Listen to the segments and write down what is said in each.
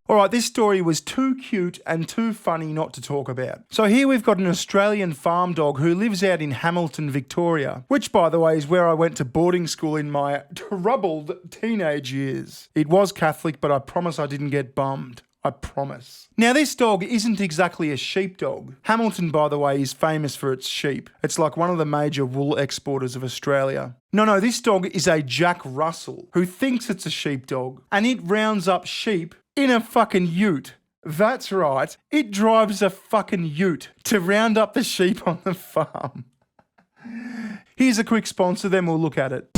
Alright, this story was too cute and too funny not to talk about. So here we've got an Australian farm dog who lives out in Hamilton, Victoria, which by the way is where I went to boarding school in my troubled teenage years. It was Catholic, but I promise I didn't get bummed. I promise. Now this dog isn't exactly a sheepdog. Hamilton, by the way, is famous for its sheep. It's like one of the major wool exporters of Australia. No, this dog is a Jack Russell who thinks it's a sheepdog, and it rounds up sheep in a fucking ute. That's right, it drives a fucking ute to round up the sheep on the farm. Here's a quick sponsor, then we'll look at it.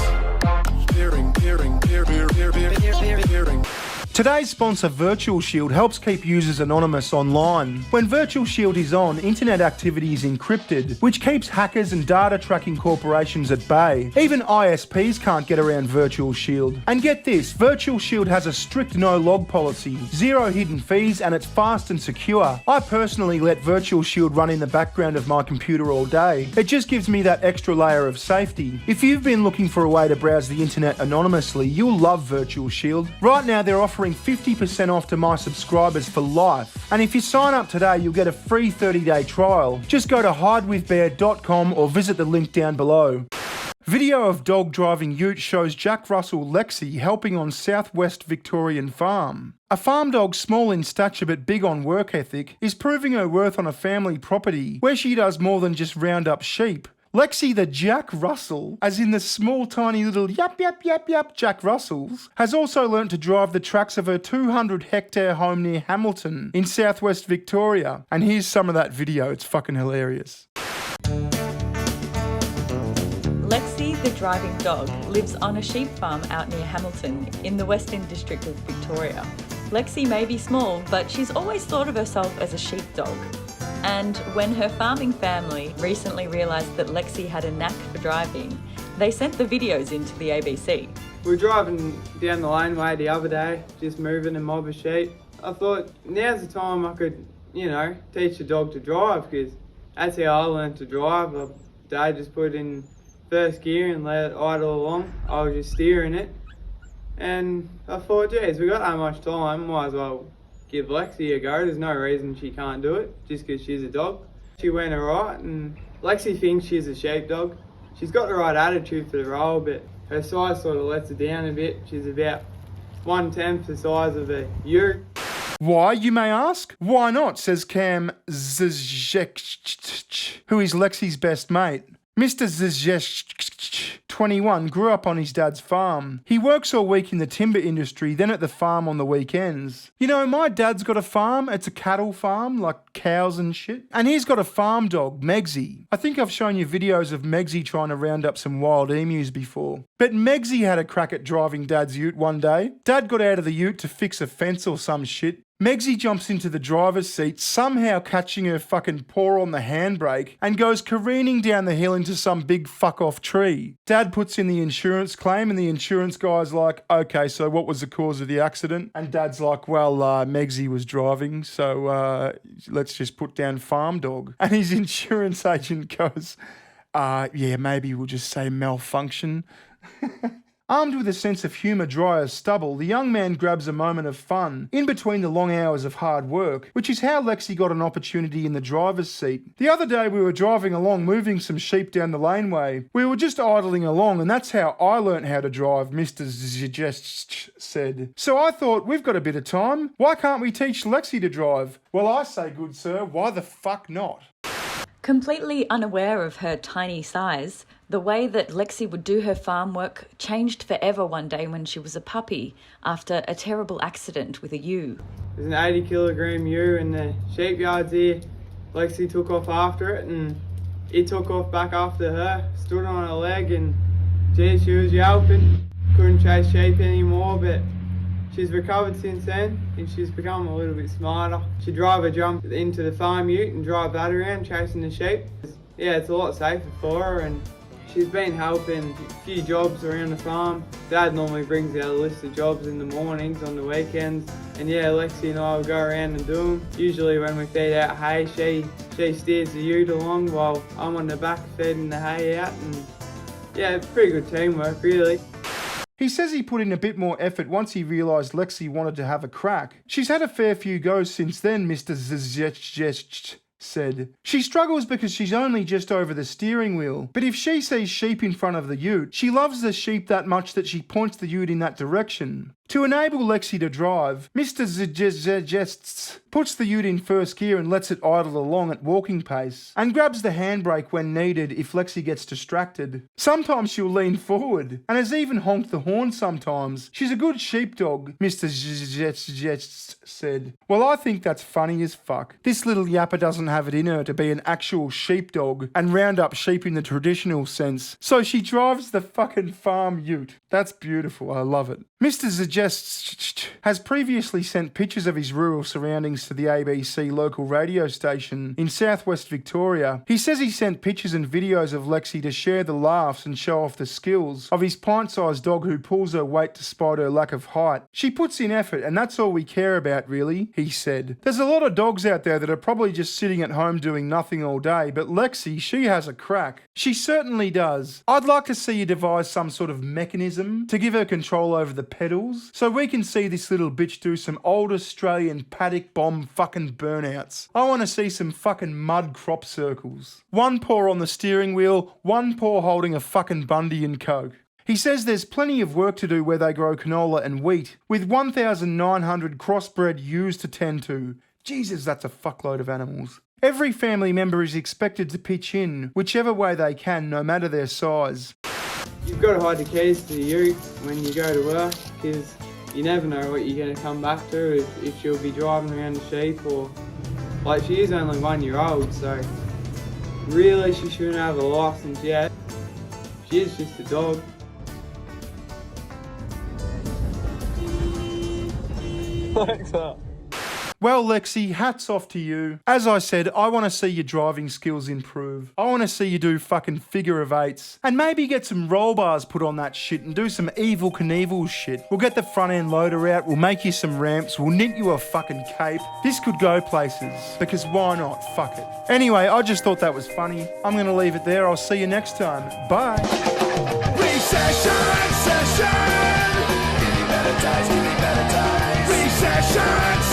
Today's sponsor, VirtualShield, helps keep users anonymous online. When VirtualShield is on, internet activity is encrypted, which keeps hackers and data tracking corporations at bay. Even ISPs can't get around VirtualShield. And get this, VirtualShield has a strict no-log policy, zero hidden fees, and it's fast and secure. I personally let VirtualShield run in the background of my computer all day. It just gives me that extra layer of safety. If you've been looking for a way to browse the internet anonymously, you'll love VirtualShield. Right now they're offering 50% off to my subscribers for life. And if you sign up today, you'll get a free 30-day trial. Just go to hidewithbear.com or visit the link down below. Video of dog driving ute shows Jack Russell Lexi helping on southwest Victorian farm. A farm dog small in stature but big on work ethic is proving her worth on a family property where she does more than just round up sheep. Lexi the Jack Russell, as in the small tiny little yap Jack Russells, has also learnt to drive the tracks of her 200-hectare home near Hamilton in southwest Victoria. And here's some of that video, it's fucking hilarious. Lexi, the driving dog, lives on a sheep farm out near Hamilton in the Western District of Victoria. Lexi may be small, but she's always thought of herself as a sheepdog. And when her farming family recently realised that Lexi had a knack for driving, they sent the videos into the ABC. We were driving down the laneway the other day, just moving a mob of sheep. I thought, now's the time I could, teach the dog to drive, because that's how I learned to drive. Dad just put it in first gear and let it idle along. I was just steering it. And I thought, geez, we got that much time, might as well give Lexi a go. There's no reason she can't do it, just because she's a dog. She went alright, and Lexi thinks she's a sheepdog. She's got the right attitude for the role, but her size sort of lets her down a bit. She's about 1/10 the size of a ute. Why, you may ask? Why not, says Cam Zizek, who is Lexi's best mate. Mr. Zizek, 21, grew up on his dad's farm. He works all week in the timber industry, then at the farm on the weekends. My dad's got a farm. It's a cattle farm, like cows and shit. And he's got a farm dog, Megsy. I think I've shown you videos of Megsy trying to round up some wild emus before. But Megsy had a crack at driving Dad's ute one day. Dad got out of the ute to fix a fence or some shit. Megsy jumps into the driver's seat, somehow catching her fucking paw on the handbrake, and goes careening down the hill into some big fuck-off tree. Dad puts in the insurance claim, and the insurance guy's like, okay, so what was the cause of the accident? And Dad's like, well, Megsy was driving, so let's just put down farm dog. And his insurance agent goes, yeah, maybe we'll just say malfunction. Armed with a sense of humour dry as stubble, the young man grabs a moment of fun in between the long hours of hard work, which is how Lexi got an opportunity in the driver's seat. The other day we were driving along, moving some sheep down the laneway. We were just idling along, and that's how I learnt how to drive, Mr. Zjest said. So I thought, we've got a bit of time. Why can't we teach Lexi to drive? Well, I say, good sir, why the fuck not? Completely unaware of her tiny size, the way that Lexi would do her farm work changed forever one day when she was a puppy after a terrible accident with a ewe. There's an 80 kilogram ewe in the sheep yards here. Lexi took off after it, and it took off back after her, stood on her leg, and geez, she was yelping. Couldn't chase sheep anymore, but she's recovered since then, and she's become a little bit smarter. She drive a jump into the farm ute and drive that around, chasing the sheep. Yeah, it's a lot safer for her, and she's been helping a few jobs around the farm. Dad normally brings out a list of jobs in the mornings, on the weekends, and yeah, Lexi and I will go around and do them. Usually when we feed out hay, she steers the ute along while I'm on the back feeding the hay out, and yeah, it's pretty good teamwork really. He says he put in a bit more effort once he realised Lexi wanted to have a crack. She's had a fair few goes since then, Mr. Zzz said. She struggles because she's only just over the steering wheel, but if she sees sheep in front of the ute, she loves the sheep that much that she points the ute in that direction. To enable Lexi to drive, Mr. Zzz puts the ute in first gear and lets it idle along at walking pace, and grabs the handbrake when needed if Lexi gets distracted. Sometimes she'll lean forward, and has even honked the horn sometimes. She's a good sheepdog, Mr. Zzz said. Well, I think that's funny as fuck. This little yapper doesn't have it in her to be an actual sheepdog and round up sheep in the traditional sense, so she drives the fucking farm ute. That's beautiful, I love it. Mr. Zzz has previously sent pictures of his rural surroundings to the ABC local radio station in southwest Victoria. He says he sent pictures and videos of Lexi to share the laughs and show off the skills of his pint-sized dog who pulls her weight despite her lack of height. She puts in effort and that's all we care about really, he said. There's a lot of dogs out there that are probably just sitting at home doing nothing all day, but Lexi, she has a crack. She certainly does. I'd like to see you devise some sort of mechanism to give her control over the pedals, so we can see this little bitch do some old Australian paddock bomb fucking burnouts. I want to see some fucking mud crop circles. One paw on the steering wheel, one paw holding a fucking Bundy and Coke. He says there's plenty of work to do where they grow canola and wheat, with 1,900 crossbred ewes to tend to. Jesus, that's a fuckload of animals. Every family member is expected to pitch in, whichever way they can, no matter their size. You've got to hide the keys to the ute when you go to work, because you never know what you're going to come back to, if she'll be driving around the sheep, or like she is only 1 year old, so really she shouldn't have a licence yet. She is just a dog. Well, Lexi, hats off to you. As I said, I want to see your driving skills improve. I want to see you do fucking figure of eights. And maybe get some roll bars put on that shit and do some Evel Knievel shit. We'll get the front end loader out, we'll make you some ramps, we'll knit you a fucking cape. This could go places, because why not? Fuck it. Anyway, I just thought that was funny. I'm going to leave it there. I'll see you next time. Bye. Recession, session. Give me better times, give me better times. Recession.